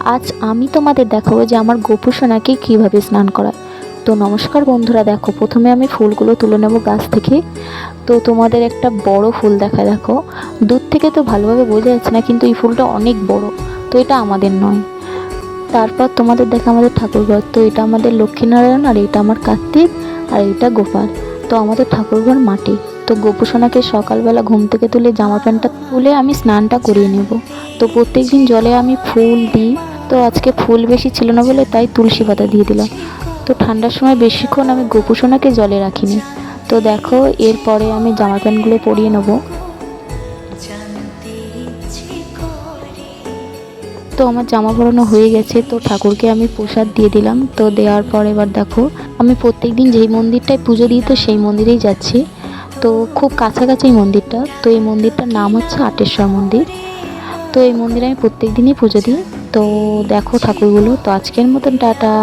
আজ আমি তোমাদের দেখাবো যে আমার গোপু সোনাকে কীভাবে স্নান করায়। তো নমস্কার বন্ধুরা, দেখো প্রথমে আমি ফুলগুলো তুলে নেব গাছ থেকে। তো তোমাদের একটা বড় ফুল দেখো, দূর থেকে তো ভালোভাবে বোঝা যাচ্ছে না, কিন্তু এই ফুলটা অনেক বড়। তো এটা আমাদের নয়। তারপর তোমাদের দেখা আমাদের ঠাকুরঘর। তো এটা আমাদের লক্ষ্মীনারায়ণ, আর এটা আমার কার্তিক, আর এটা গোপাল। তো আমাদের ঠাকুরঘর মাটি। তো গোপু সোনাকে সকালবেলা ঘুম থেকে তুলে জামা প্যান্টটা তুলে আমি স্নানটা করিয়ে নেব। তো প্রত্যেক দিন জলে আমি ফুল দিই। তো আজকে ফুল বেশি ছিল না বলে তাই তুলসী পাতা দিয়ে দিলাম। তো ঠান্ডার সময় বেশিক্ষণ আমি গোপু সোনাকে জলে রাখিনি। তো দেখো এরপরে আমি জামা প্যান্টগুলো পরিয়ে নেবো। তো আমার জামা পরানো হয়ে গেছে। তো ঠাকুরকে আমি প্রসাদ দিয়ে দিলাম। তো দেওয়ার পর এবার দেখো আমি প্রত্যেক দিন যেই মন্দিরটায় পুজো দিই তো সেই মন্দিরেই যাচ্ছি। তো খুব কাছাকাছি এই মন্দিরটা। তো এই মন্দিরটার নাম হচ্ছে আটেশ্বর মন্দির। তো এই মন্দিরে আমি প্রত্যেক দিনই পুজো দিই। তো দেখো ঠাকুরগুলো। তো আজকের মতন টাটা।